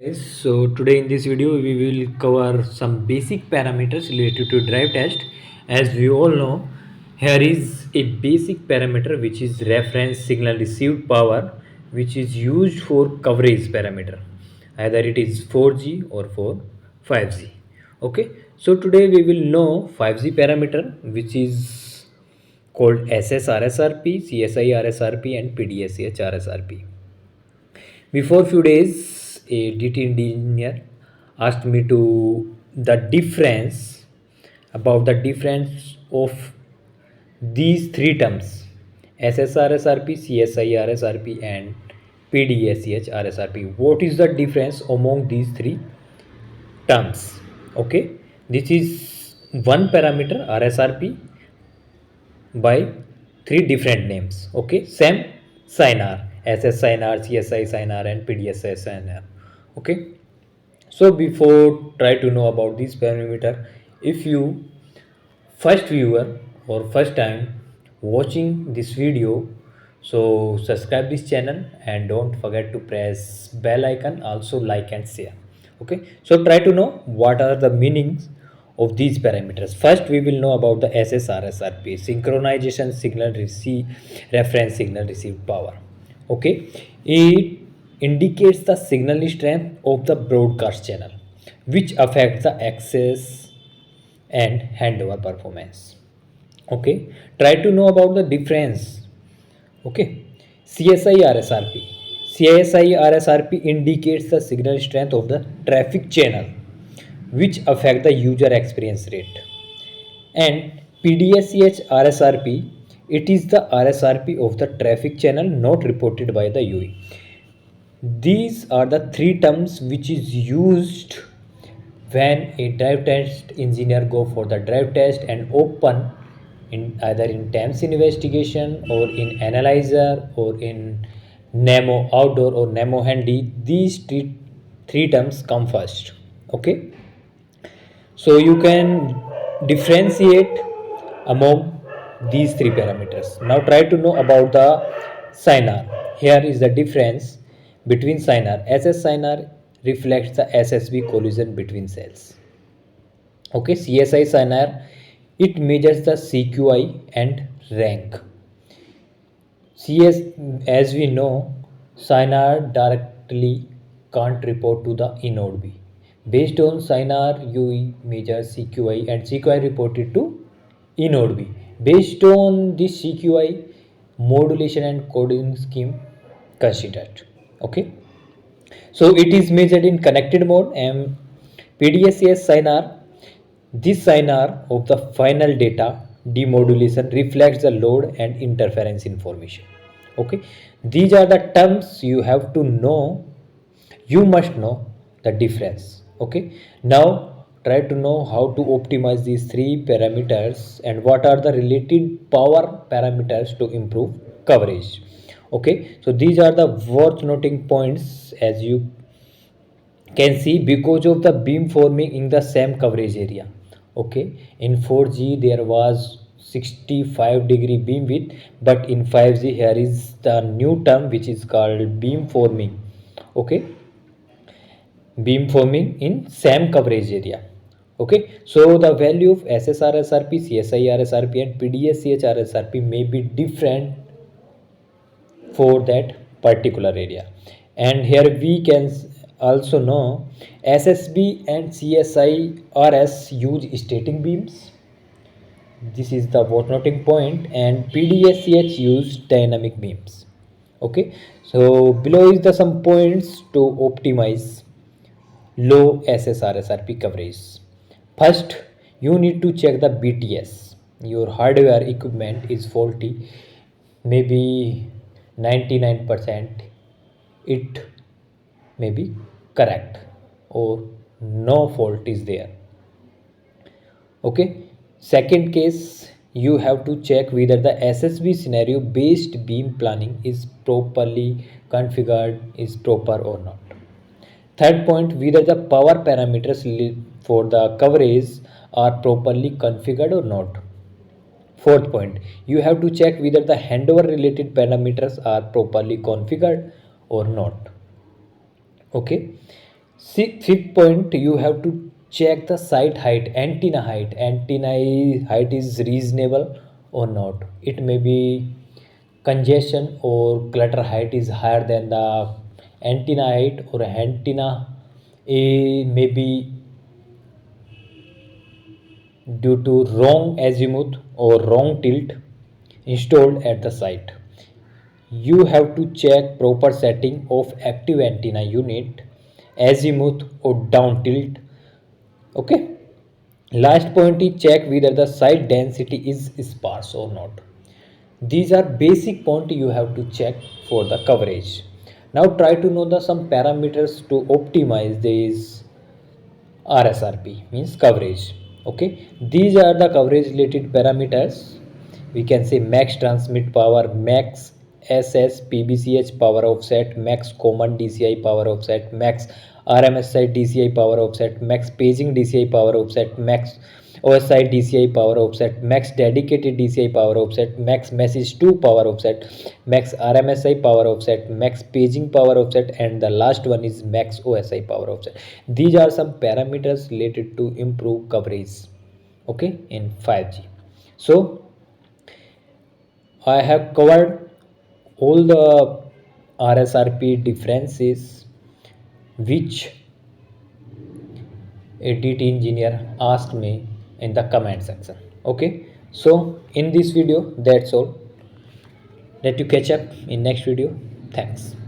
Yes, so today in this video we will cover some basic parameters related to drive test. As we all know, here is a basic parameter which is reference signal received power, which is used for coverage parameter, either it is 4G or for 5G. Okay, so today we will know 5G parameter, which is called SSRSRP, CSIRSRP and PDSCHRSRP. Before few days, a DT engineer asked me to the difference about the difference of these three terms: SSRSRP, CSIRSRP, and PDSCHRSRP. What is the difference among these three terms? Okay, this is one parameter RSRP by three different names. Okay, same SINR, SS SINR, CSI SINR, and PDSI SINR. Okay, so before try to know about this parameter, if you first viewer or first time watching this video, so subscribe this channel and don't forget to press bell icon, also like and share. Okay, so try to know what are the meanings of these parameters. First we will know about the SSRSRP, synchronization signal receive reference signal received power. Okay, it indicates the signal strength of the broadcast channel, which affects the access and handover performance. Okay, try to know about the difference. Okay, CSI RSRP indicates the signal strength of the traffic channel, which affect the user experience rate. And PDSCH RSRP, it is the RSRP of the traffic channel not reported by the UE. These are the three terms which is used when a drive test engineer go for the drive test and open in either in TAMS investigation or in analyzer or in NEMO outdoor or NEMO handy. These three terms come first. Okay, so you can differentiate among these three parameters. Now try to know about the SINR. Here is the difference between SINR. SS SINR reflects the SSB collision between cells. Okay, CSI SINR, it measures the CQI and rank. CS, as we know, SINR directly can't report to the inode B. Based on SINR, you measure CQI and CQI reported to inode B. Based on this CQI, modulation and coding scheme considered. Okay, so it is measured in connected mode and PDSCS SINR. This SINR of the final data demodulation reflects the load and interference information. Okay, these are the terms you have to know. You must know the difference. Okay, now try to know how to optimize these three parameters and what are the related power parameters to improve coverage. Okay, so these are the worth noting points. As you can see, because of the beam forming in the same coverage area. Okay, in 4G there was 65-degree beam width, but in 5G here is the new term which is called beam forming. Okay, beam forming in same coverage area. Okay, so the value of SSRSRP, CSIRSRP and PDSCHRSRP may be different for that particular area. And here we can also know SSB and CSIRS use static beams. This is the worth noting point. And PDSCH use dynamic beams. Okay, so below is the some points to optimize low SSRSRP coverage. First, you need to check the BTS. Your hardware equipment is faulty, maybe 99% it may be correct or no fault is there. Okay, second case, you have to check whether the SSB scenario based beam planning is properly configured, is proper or not. Third point, whether the power parameters for the coverage are properly configured or not. Fourth point, you have to check whether the handover related parameters are properly configured or not. Okay, Fifth point, you have to check the site height, antenna height. Height is reasonable or not. It may be congestion or clutter height is higher than the antenna height, or antenna A may be due to wrong azimuth or wrong tilt installed at the site. You have to check proper setting of active antenna unit, azimuth or down tilt. Okay. Last point is check whether the site density is sparse or not. These are basic points you have to check for the coverage. Now try to know the some parameters to optimize this RSRP, means coverage. Okay, these are the coverage related parameters. We can say max transmit power, max SS PBCH power offset, max common DCI power offset, max RMSI DCI power offset, max paging DCI power offset, max OSI DCI power offset, max dedicated DCI power offset, max message to power offset, max RMSI power offset, max paging power offset, and the last one is max OSI power offset. These are some parameters related to improve coverage, okay, in 5G. So I have covered all the RSRP differences which a DT engineer asked me in the comment section. Okay, so in this video that's all. Let you catch up in next video. Thanks.